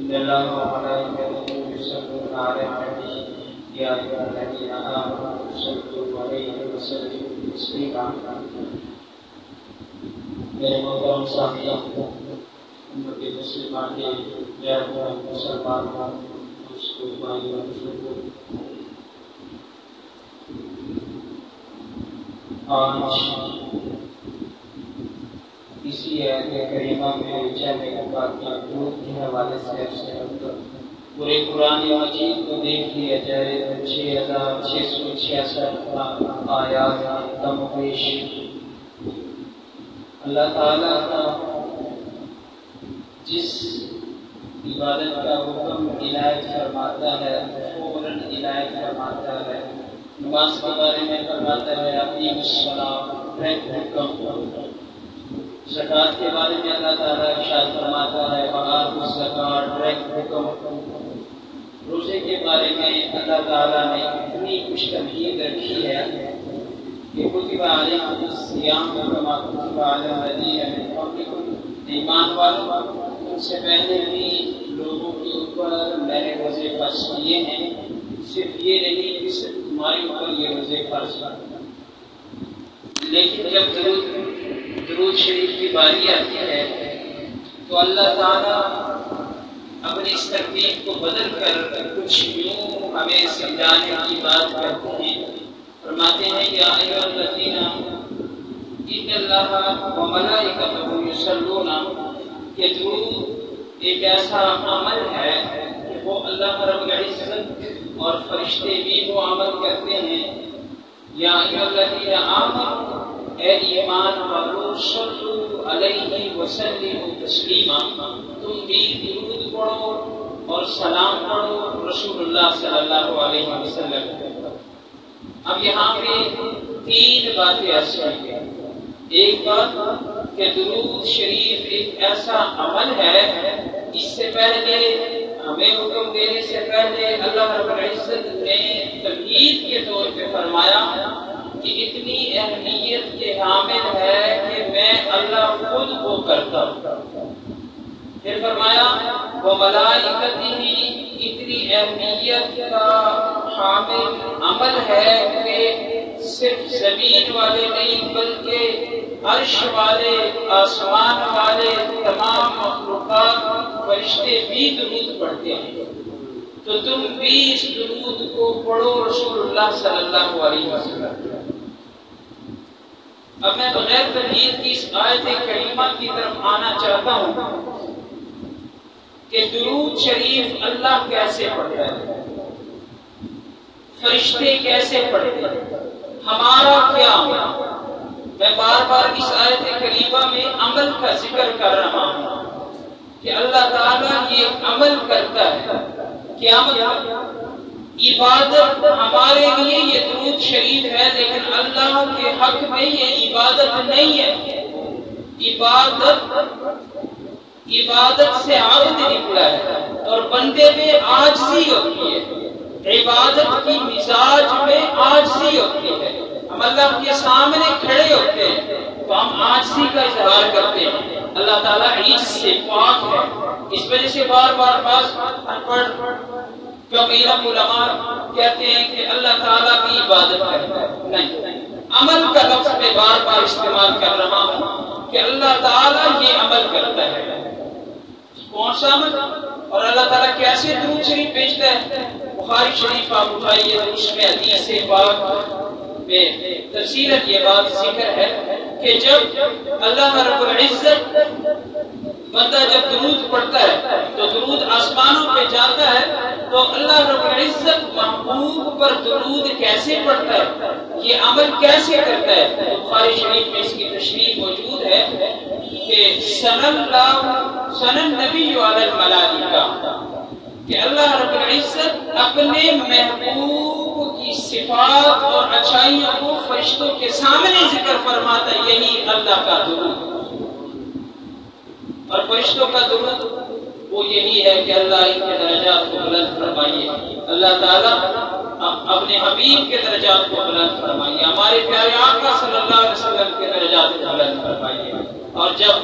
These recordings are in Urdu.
إن الله وملائكته يصلون على النبي يا أيها الذين آمنوا صلوا عليه وسلموا تسليما. میرے محترم ساتھی، امت مسلمہ کے غیر مسلمان اس کو بھائی اور بزرگوں، آج اسی آیت کریمہ میں چند باتیں درود کے حوالے سے پورے قرآن مجید کو دیکھ لیا جائے تو 6666 آیات کم پیش اللہ تعالیٰ کا جس عبادت کا حکم عنایت فرماتا ہے فوراً عنایت فرماتا ہے. نماز کے بارے میں فرماتا ہے اقیموا الصلاۃ، حکم. زکوٰۃ کے بارے میں اللہ تعالیٰ ارشاد فرماتا ہے وآتوا الزکاۃ، حکم. روزے کے بارے میں اللہ تعالیٰ نے اتنی کچھ تمہید رکھی ہے کہ کتب علیکم الصیام کما کتب علی الذین من قبلکم، ایمان والوں ان سے پہلے بھی لوگوں کے اوپر میں نے روزے فرض کیے ہیں. صرف یہ نہیں کہ صرف تمہارے اوپر یہ روزے فرض ہیں، لیکن جب درود شریف کی باری آتی ہے تو اللہ تعالیٰ اپنی اس ترتیب کو بدل کر کچھ یوں ہمیں سمجھانے کی بات کرتے ہیں. فرماتے ہیں یا ایھا الذین ان اللہ وملائکتہ یصلون، کہ درود ایک ایسا عمل ہے کہ وہ اللہ رب العزت اور فرشتے بھی وہ عمل کرتے ہیں. یا ایھا الذین آمنوا، اے ایمان والو، صلوا علیہ وسلموا تسلیما، تم بھی درود پڑھو اور سلام پڑھو رسول اللہ صلی اللہ علیہ وسلم. اب یہاں پہ تین باتیں اصل ہیں. ایک بات کہ درود شریف ایک ایسا عمل ہے، اس سے پہلے ہمیں حکم دینے سے پہلے اللہ رب العزت نے تمہید کے طور پہ فرمایا کہ اتنی اہمیت کے حامل ہے کہ میں اللہ خود وہ کرتا ہوں. پھر فرمایا وہ ملائکتہ، اتنی اہمیت کا حامل عمل ہے کہ صرف زمین والے نہیں بلکہ عرش والے، آسمان والے، تمام مخلوقات، فرشتے بھی درود پڑھتے ہیں. تو تم بھی اس درود کو پڑھو رسول اللہ صلی اللہ علیہ وسلم. اب میں بغیر تمہید کی اس آیت کریمہ کی طرف آنا چاہتا ہوں کہ درود شریف اللہ کیسے پڑھتا ہے، فرشتے کیسے پڑھتے ہیں، ہمارا کیا عمل. میں بار بار اس آیت کریمہ میں عمل کا ذکر کر رہا ہوں کہ اللہ تعالیٰ یہ عمل کرتا ہے. کیا عبادت ہمارے لیے یہ درود شریف ہے، لیکن اللہ کے حق میں یہ عبادت نہیں ہے. عبادت سے عبد نکلا ہے اور بندے میں عاجزی ہوتی ہے. عبادت کی مزاج میں عاجزی ہوتی ہے. ہم اللہ کے سامنے کھڑے ہوتے ہیں تو ہم عاجزی کا اظہار کرتے ہیں. اللہ تعالیٰ عجز سے پاک ہے. اس وجہ سے بار بار بعض کیونکہ علماء کہتے ہیں کہ اللہ تعالیٰ کی عبادت کرتا ہے. نہیں، عمل کا لفظ میں بار بار استعمال کر رہا ہوں کہ اللہ تعالیٰ یہ عمل کرتا ہے. کون سا عمل اور اللہ تعالیٰ کیسے درود شریف بھیجتا ہے؟ بخاری شریف آپ اٹھائیے تو اس میں حدیث پاک میں تفصیلاً یہ بات ذکر ہے کہ جب اللہ رب العزت بندہ جب درود پڑھتا ہے تو درود آسمانوں پہ جاتا ہے تو اللہ رب العزت محبوب پر درود کیسے پڑھتا ہے، یہ عمل کیسے کرتا ہے. بخاری شریف میں اس کی تشریح موجود ہے کہ ثنى النبی علی الملائکہ، کہ اللہ رب العزت اپنے محبوب کی صفات اور اچھائیوں کو فرشتوں کے سامنے ذکر فرماتا ہے. یہی اللہ کا درود. اور فرشتوں کا درود وہ یہی ہے کہ اللہ ان کے درجات کو بلند فرمائیے. اللہ تعالیٰ اپنے حبیب کے درجات کو بلند فرمائیے، ہمارے پیارے آقا صلی اللہ علیہ وسلم کے درجات کو بلند فرمائیے. اور جب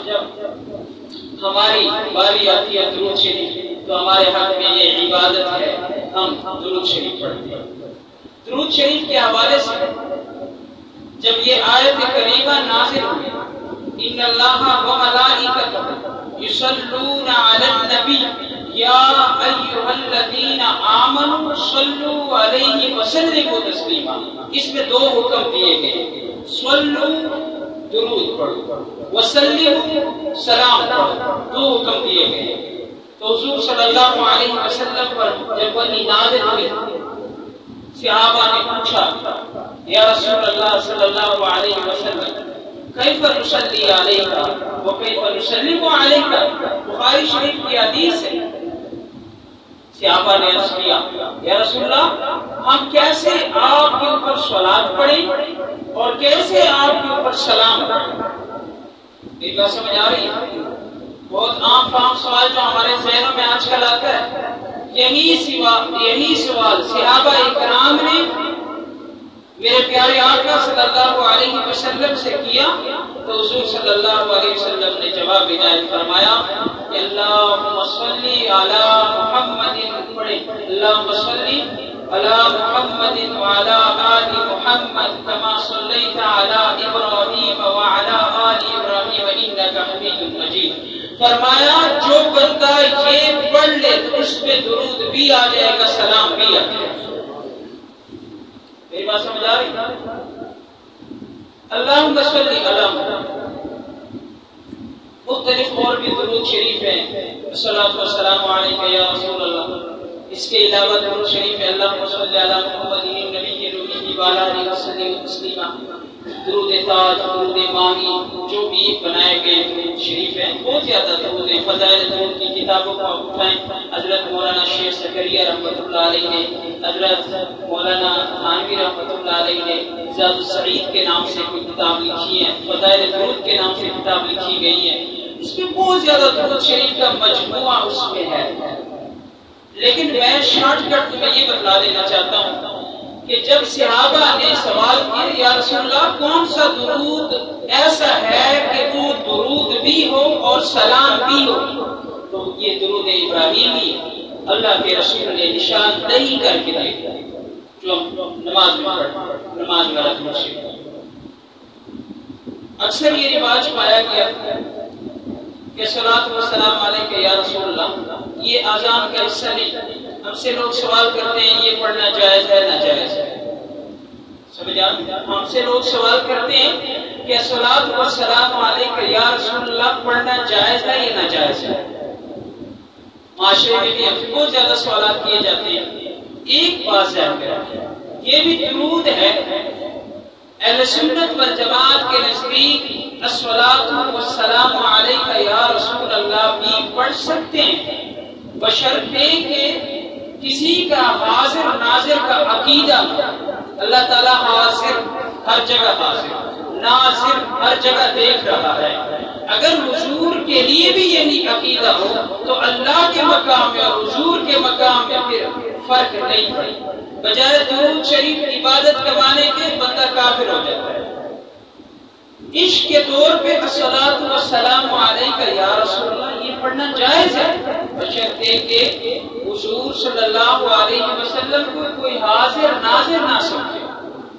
ہماری باری آتی ہے درود شریف تو ہمارے حق میں یہ عبادت ہے، ہم درود شریف پڑھتے ہیں۔ درود شریف کے حوالے سے جب یہ آیت کریمہ نازل ہوئی، ان اللہ و ملائکتہ یصلون علی النبی یا ایھا الذین آمنوا صلوا علیہ وسلموا تسلیما، اس میں دو حکم دیے گئے، صلو درود پڑھو، وسلموا سلام پڑھو، دو حکم دیے گئے۔ تو حضور صلی اللہ علیہ وسلم پر جب وحی نازل ہوئی، صحابہ نے پوچھا یا رسول اللہ صلی اللہ علیہ وسلم کیف نصلی علیک وکیف نسلم علیک، بخاری شریف کی حدیث ہے۔ صحابہ نے عرض کیا یا رسول اللہ ہم کیسے آپ کے اوپر صلوات پڑھیں اور کیسے آپ کے اوپر سلام پڑھیں؟ میری بات سمجھ آ رہی ہے؟ بہت عام فام سوال جو ہمارے ذہنوں میں آج کل آتا ہے، یہی سوال صحابہ اکرام نے میرے پیارے آقا صلی اللہ علیہ وسلم سے کیا، تو حضور صلی اللہ علیہ وسلم نے جواب عنایت فرمایا کہ اللہم صلی علی محمد، اللہم صلی علی محمد وعلی آل محمد کما صلیت علی ابراہیم وعلی آل ابراہیم انک حمید مجید۔ فرمایا جو بندہ یہ پڑھ لے تو اس پہ درود بھی آ جائے گا، سلام بھی آ جائے گا۔ میری بات سمجھ آ رہی؟ اللہم صلی علی محمد، مختلف اور بھی درود شریف ہیں، الصلاۃ والسلام علیک یا رسول اللہ۔ اس کے علاوہ درود شریف ہے اللہم صلی علی محمد النبی الرومی وعلی آلہ وسلم تسلیما، درود تاج، درود ماہی، جو بھی بنائے گئے درود شریف ہیں، بہت زیادہ درود ہیں۔ فضائل درود کی کتابوں کو آپ اٹھائیں، حضرت مولانا شیخ زکریا رحمۃ اللہ علیہ نے، حضرت مولانا تھانوی رحمۃ اللہ علیہ نے زاد السعید کے نام سے کوئی کتاب لکھی ہے، فضائل درود کے نام سے کتاب لکھی گئی ہے، اس میں بہت زیادہ درود شریف کا مجموعہ اس میں ہے۔ لیکن میں شارٹ کٹ میں یہ بتلا دینا چاہتا ہوں کہ جب صحابہ نے سوال کیا یا رسول اللہ کون سا درود ایسا ہے کہ وہ درود بھی ہو اور سلام بھی ہو، تو یہ درود ابراہیمی اللہ کے رسول نے نشاندہی کر کے دیا جو ہم نماز میں پڑھتے، نماز میں رکھنا شروع۔ اکثر یہ رواج پایا گیا کہ صلاۃ والسلام علیک یا رسول اللہ یہ اذان کا حصہ نہیں۔ ہم سے لوگ سوال کرتے ہیں یہ پڑھنا جائز ہے ناجائز ہے، سمجھ آ؟ ہم سے لوگ سوال کرتے ہیں کہ صلاۃ والسلام علیک یا رسول اللہ پڑھنا جائز ہے یا ناجائز ہے۔ معاشرے میں بھی بہت زیادہ سوالات کیے جاتے ہیں۔ ایک بات ہے، یہ بھی درود ہے، اہل سنت والجماعت کے نزدیک الصلاۃ والسلام علیک یا رسول اللہ بھی پڑھ سکتے ہیں، بشرطے کہ کسی کا حاضر ناظر کا عقیدہ، اللہ تعالیٰ حاضر ہر جگہ حاضر، ناظر ہر جگہ دیکھ رہا ہے۔ اگر حضور کے لیے بھی یہی عقیدہ ہو تو اللہ کے مقام میں اور حضور کے مقام میں پھر فرق نہیں پڑے، بجائے درود شریف عبادت کروانے کے بندہ کافر ہو جاتا ہے۔ عشق کے طور پہ الصلاۃ والسلام علیک یا رسول اللہ یہ پڑھنا جائز ہے، بشرطے کہ حضور صلی اللہ علیہ وسلم کو کوئی حاضر ناظر نہ سمجھے۔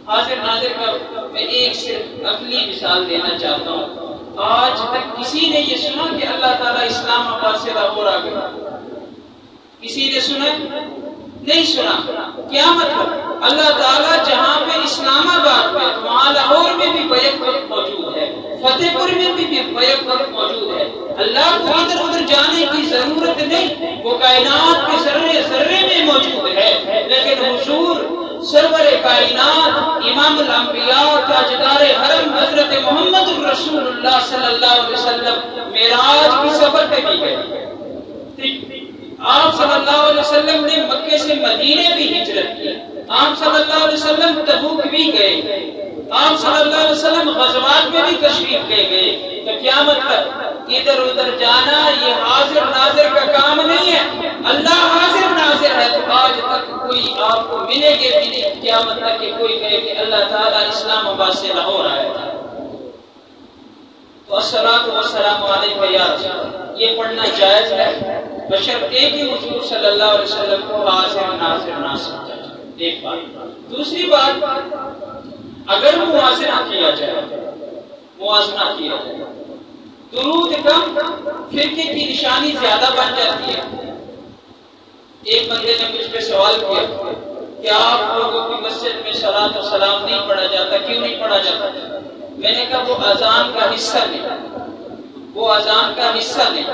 حاضر ناظر کا میں ایک صرف عقلی مثال دینا چاہتا ہوں۔ آج تک کسی نے یہ سنا کہ اللہ تعالیٰ اسلام آباد سے لاہور آ گیا؟ کسی نے سنا؟ نہیں سنا۔ کیا مطلب؟ اللہ تعالیٰ جہاں پہ اسلام آباد میں وہاں لاہور میں بھی بیک وقت موجود ہے، فتح پور میں بھی بیک وقت موجود ہے۔ اللہ کو ادھر ادھر جانے کی ضرورت نہیں، وہ کائنات کے ذرے ذرے میں موجود ہے، لیکن حضور سرور کائنات امام الانبیاء تاجدار حرم حضرت محمد الرسول اللہ صلی اللہ علیہ وسلم معراج کی سفر پہ بھی گئے۔ آپ صلی اللہ علیہ وسلم نے مکے سے مدینے بھی ہجرت کی، آپ صلی اللہ علیہ وسلم تبوک بھی گئے، آپ صلی اللہ علیہ وسلم غزوات میں بھی تشریف لے گئے۔ تو کیا مطلب؟ ادھر ادھر جانا یہ حاضر ناظر کا کام نہیں ہے، اللہ حاضر ناظر ہے۔ تو آج تک کوئی آپ کو ملے گے بھی نہیں، کیا مطلب کہ کوئی کہے کہ اللہ تعالیٰ اسلام آباد سے لاہور آیا تھا۔ تو الصلاۃ والسلام علیک یا رسول اللہ، یہ پڑھنا جائز ہے بشرطے کہ حضور صلی اللہ علیہ وسلم کو حاضر ناظر نہ سمجھا جائے، ایک بات۔ دوسری بات، اگر موازنہ کیا جائے درود کم فرقے کی نشانی زیادہ بن جاتی ہے۔ ایک بندے نے مجھ پہ سوال کیا کہ آپ لوگوں کی مسجد میں صلاۃ و سلام نہیں پڑھا جاتا، کیوں نہیں پڑھا جاتا؟ میں نے کہا وہ اذان کا حصہ نہیں۔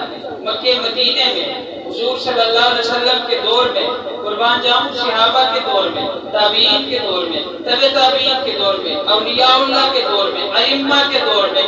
مکے مدینے میں حضور صلی اللہ علیہ وسلم کے دور میں، قربان جاؤں صحابہ کے دور میں، تابعین کے دور میں، تبع تابعین کے دور میں، اولیاء اللہ کے دور میں، ائمہ کے دور میں،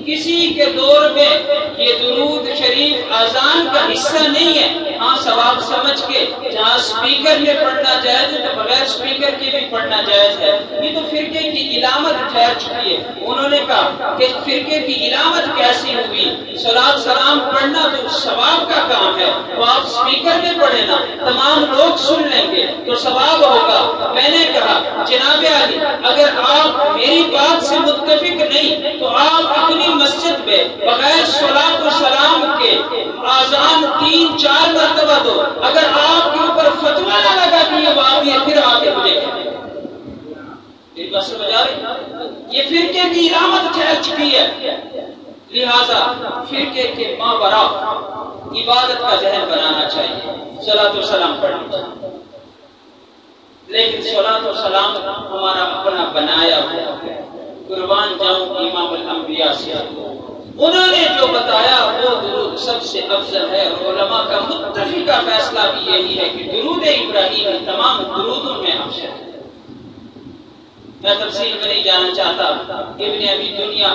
کسی کے دور میں یہ درود شریف اذان کا حصہ نہیں ہے۔ ہاں ثواب سمجھ کے جہاں سپیکر میں پڑھنا جائز ہے تو بغیر سپیکر کے بھی پڑھنا جائز ہے۔ یہ تو فرقے کی علامت ٹھہر چکی ہے۔ انہوں نے کہا کہ فرقے کی علامت کیسی ہوئی؟ صلاۃ سلام پڑھنا تو ثواب کا کام ہے، تو آپ سپیکر میں پڑھیں نا، تمام لوگ سن لیں گے تو ثواب ہوگا۔ میں نے کہا جناب علی اگر آپ میری بات سے متفق نہیں تو آپ اپنی مسجد میں بغیر صلاۃ و سلام کے اذان 3-4 مرتبہ دو۔ اگر آپ کے اوپر فتویٰ نہ لگا کہ یہ بات ہے پھر آ کے مجھے یہ فرقے کی علامت ٹھہر چکی ہے۔ لہذا فرقے کے مابرا عبادت کا ذہن بنانا چاہیے، صلاۃ و سلام پڑھنا چاہیے، لیکن صلاۃ و سلام ہمارا اپنا بنایا ہوا ہے۔ قربان جاؤں امام الانبیاء سے، انہوں نے جو بتایا وہ درود سب سے افضل ہے، اور علماء کا متفقہ فیصلہ بھی یہی ہے کہ درود ابراہیمی تمام درودوں میں افضل ہے۔ میں تفصیل میں نہیں جانا چاہتا۔ ابن ابی دنیا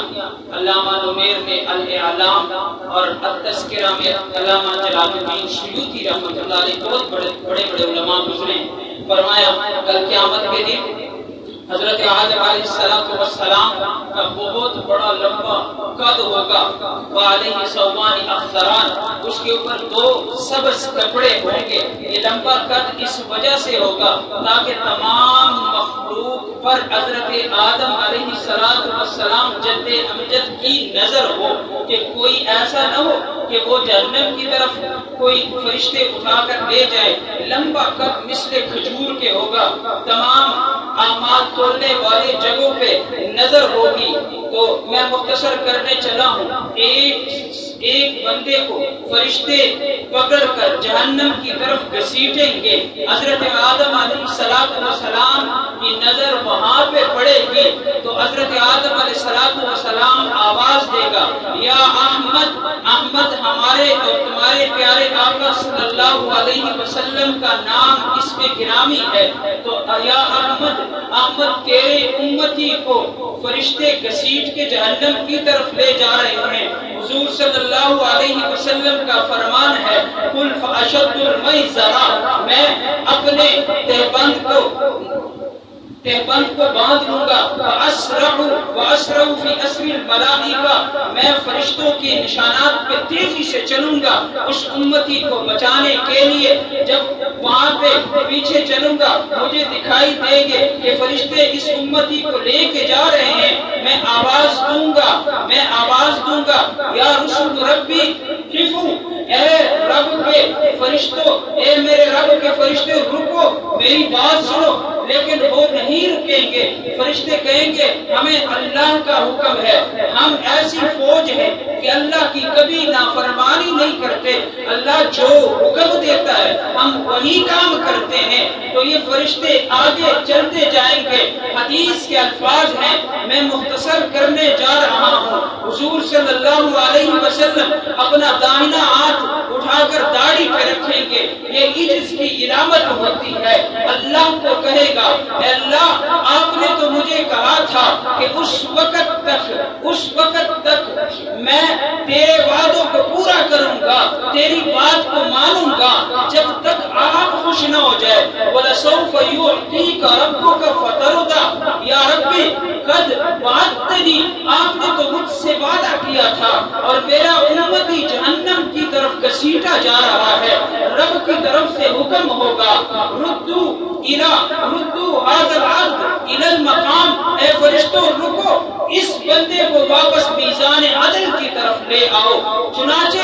علامہ نمیر میں الاعلام اور التذکرہ میں علامہ جلال الدین سیوطی رحمۃ اللہ علیہ بہت بڑے علماء گزرے، فرمایا کل قیامت کے دن حضرت آدم علیہ السلام کا بہت بڑا لمبا قد ہوگا، وعلیہ ثوبان اخضران، اس کے اوپر 2 سبز کپڑے ہوں گے۔ یہ لمبا قد اس وجہ سے ہوگا تاکہ تمام مخلوق پر حضرت آدم علیہ السلام جد امجد کی نظر ہو، کہ کوئی ایسا نہ ہو کہ وہ جہنم کی طرف کوئی فرشتے اٹھا کر لے جائے۔ لمبا قد مثل کھجور کے ہوگا، تمام اعمال تولنے والی جگہوں پہ نظر ہوگی۔ تو میں مختصر کرنے چلا ہوں، ایک بندے کو فرشتے پکڑ کر جہنم کی طرف گھسیٹیں گے، حضرت آدم علیہ السلام کی نظر وہاں پہ پڑے گی تو حضرت آدم علیہ السلام آواز دے گا، یا احمد ہمارے اور تمہارے پیارے آقا صلی اللہ علیہ وسلم کا نام اس میں گرامی ہے، تو یا احمد تیرے امتی کو فرشتے گھسیٹ کے جہنم کی طرف لے جا رہے ہیں۔ حضور صلی اللہ علیہ وسلم کا فرمان ہے، قل فاشد المیزرا، میں اپنے تہبند کو باندھ لوں گا، واسرع فی اسر الملائکہ، میں فرشتوں کے نشانات پہ تیزی سے چلوں گا اس امتی کو بچانے کے لیے۔ جب وہاں پہ پیچھے چلوں گا مجھے دکھائی دیں گے کہ فرشتے اس امتی کو لے کے جا رہے ہیں، میں آواز دوں گا یا رسول ربی قفو، اے رب کے فرشتوں، اے میرے رب کے فرشتے رکو، میری بات سنو، لیکن وہ نہیں رکیں گے۔ فرشتے کہیں گے ہمیں اللہ کا حکم ہے، ہم ایسی فوج ہے کہ اللہ کی کبھی نافرمانی نہیں کرتے، اللہ جو حکم دیتا ہے ہم وہی کام کرتے ہیں۔ تو یہ فرشتے آگے چلتے جائیں گے۔ حدیث کے الفاظ ہیں، میں مختصر کرنے جا رہا ہوں۔ حضور صلی اللہ علیہ وسلم اپنا داہنا ہاتھ اٹھا کر داڑھی پہ رکھیں گے، یہ عجز کی علامت ہوتی ہے۔ اللہ کو کہے گا، اے اللہ آپ نے تو مجھے کہا تھا کہ اس وقت تک میں تیرے وعدوں کو پورا کروں گا، تیری بات کو مانوں گا جب تک آپ خوش نہ ہو جائے۔ وَلَسَوْفَ يُعْطِيكَ رَبُّكَ فَتَرْضَىٰ، یا ربی قد وعدتنی، آپ نے تو مجھ سے وعدہ کیا تھا، اور میرا امتی جہنم کی طرف گھسیٹا جا رہا ہے، رب کی طرف سے حکم ہوگا ردو هذا العبد الى المقام، اے فرشتوں رکو، اس بندے کو واپس میزان عدل کی طرف لے آؤ۔ چنانچہ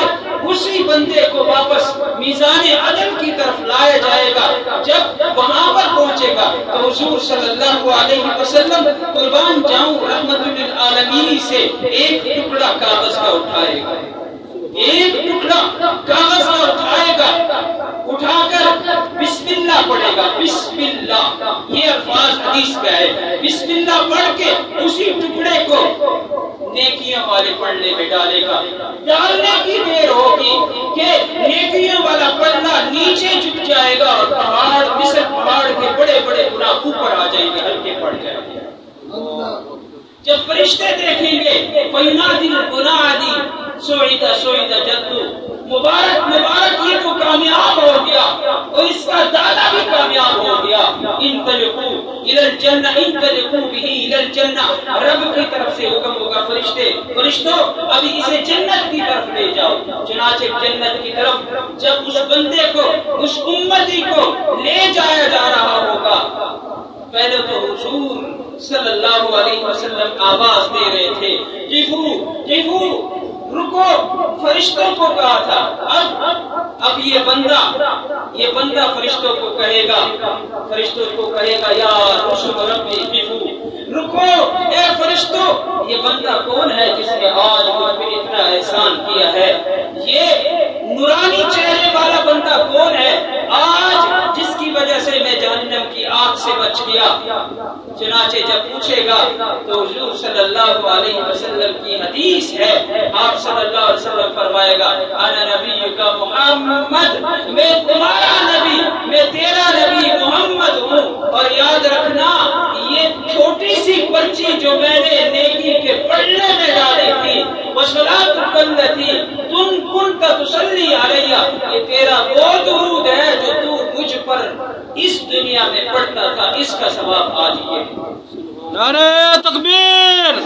اسی بندے کو واپس میزان عدل کی طرف لایا جائے گا۔ جب وہاں پر پہنچے گا تو حضور صلی اللہ علیہ وسلم قربان جاؤں رحمت للعالمین سے ایک ٹکڑا کاغذ کا اٹھائے گا، ایک ٹکڑا کاغذ کا اٹھائے گا، اٹھا کر بسم اللہ پڑھے گا، بسم اللہ، یہ الفاظ حدیث میں ہے، بسم اللہ پڑھ کے اسی ٹکڑے کو نیکیاں والے پلڑے میں ڈالے گا۔ ڈالنے کی دیر ہوگی کہ نیکیاں والا پلڑا نیچے جھک جائے گا اور پہاڑ، مصر پہاڑ کے بڑے بڑے گناہ اوپر آ جائیں گے، ہلکے پڑ جائیں گے۔ جب فرشتے دیکھیں گے فَيُنَادِي الْمُنَادِي سُعِدَ جَدُّ، مبارک مبارک، یہ تو کامیاب ہو گیا اور اس کا دادا بھی کامیاب ہو گیا۔ انطلقوا الی الجنہ، انطلقوا بہ الی الجنہ، رب کی طرف سے حکم ہوگا فرشتوں ابھی اسے جنت کی طرف لے جاؤ۔ چنانچہ جنت کی طرف جب اس بندے کو، اس امتی کو لے جایا جا رہا ہوگا، پہلے تو حضور صلی اللہ علیہ وسلم آواز دے رہے تھے قفو، رکو، فرشتوں کو کہا تھا، اب یہ بندہ فرشتوں کو کہے گا یا رسل ربی قفو، رکو اے فرشتوں، یہ بندہ کون ہے جس نے آج مجھ پہ اتنا احسان کیا ہے؟ یہ نورانی چہرے والا بندہ کون ہے آج جس کی وجہ سے میں جہنم کی آگ سے بچ گیا؟ چنانچہ جب پوچھے گا تو حضور صلی اللہ علیہ وسلم کی حدیث ہے، آپ صلی اللہ علیہ وسلم فرمائے گا انا نبی کا محمد، میں تمہارا نبی، میں تیرا نبی محمد ہوں، اور یاد رکھنا یہ چھوٹی سی پرچی جو میں نے نیکی کے پلڑے میں ڈالی تھی، وصلاۃ التي كنت تصلي علیہ، یہ تیرا وہ درود ہے جو تو مجھ پر اس دنیا میں پڑھتا تھا، اس کا ثواب آج یہ۔ نعرہ تکبیر!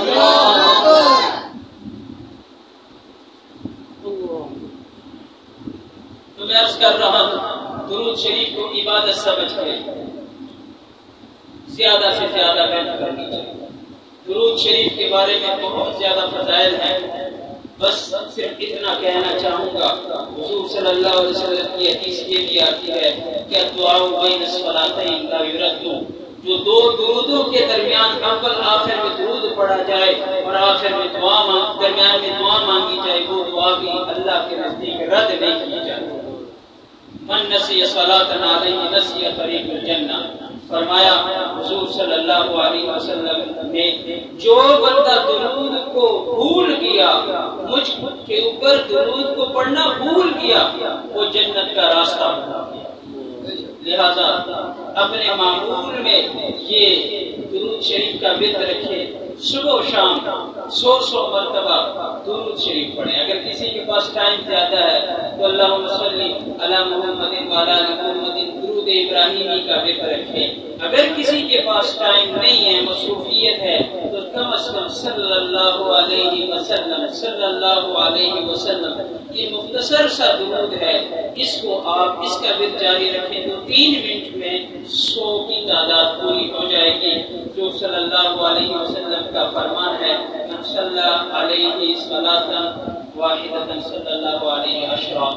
تو میں عرض کر رہا ہوں درود شریف کو عبادت سمجھ کے زیادہ سے زیادہ محنت کرنی چاہیے۔ درود شریف کے بارے میں بہت زیادہ فضائل ہیں، بس صرف اتنا کہنا چاہوں گا، حضور صلی اللہ علیہ وسلم کی حدیث یہ بھی آتی ہے کہ دعا بین الصلاتین لا یرد، جو دو درودوں کے درمیان اول آخر میں درود پڑھا جائے اور آخر میں درمیان میں دعا مانگی جائے، وہ دعا بھی اللہ کے نزدیک رد نہیں کی جاتی۔ من نسی صلاۃ علیہ نسی طریق الجنہ، فرمایا حضور صلی اللہ علیہ وسلم نے جو بندہ درود کو بھول گیا، مجھ کے اوپر درود کو پڑھنا بھول گیا، وہ جنت کا راستہ بنا گیا۔ لہذا اپنے معمول میں یہ درود شریف کا ورد رکھے، صبح و شام 100 مرتبہ درود شریف پڑھیں۔ اگر کسی کے پاس ٹائم زیادہ ہے تو اللہم صلی علی محمد وعلی آل محمد درود ابراہیمی کا ورد رکھیں۔ اگر کسی کے پاس ٹائم نہیں ہے، مصروفیت ہے، تو کم از کم صلی اللہ علیہ وسلم یہ مختصر سا درود ہے، اس کو آپ اس کا ورد جاری رکھیں تو 3 منٹ میں 100 کی تعداد پوری ہو جائے گی، جو صلی اللہ علیہ وسلم کا فرمان ہے من صلی علیہ صلاۃ واحدۃ صلی اللہ علیہ عشرہ،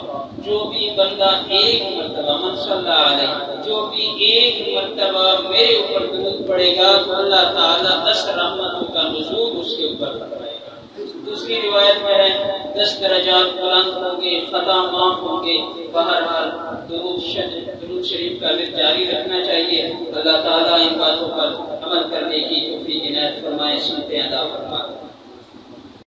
جو بھی بندہ ایک مرتبہ من صلی علیہ، جو بھی ایک مرتبہ میرے اوپر درود پڑے گا تو اللہ تعالیٰ 10 رحمتوں کا نزول اس کے اوپر فرمائے گا۔ دوسری روایت میں ہے 10 درجات بلند ہوں گے، خطا معاف ہوں گے۔ بہرحال درود شریف کا ورد جاری رکھنا چاہیے۔ اللہ تعالیٰ ان باتوں پر عمل کرنے کی توفیق عنایت فرمائے، سنتے ادا فرمائے۔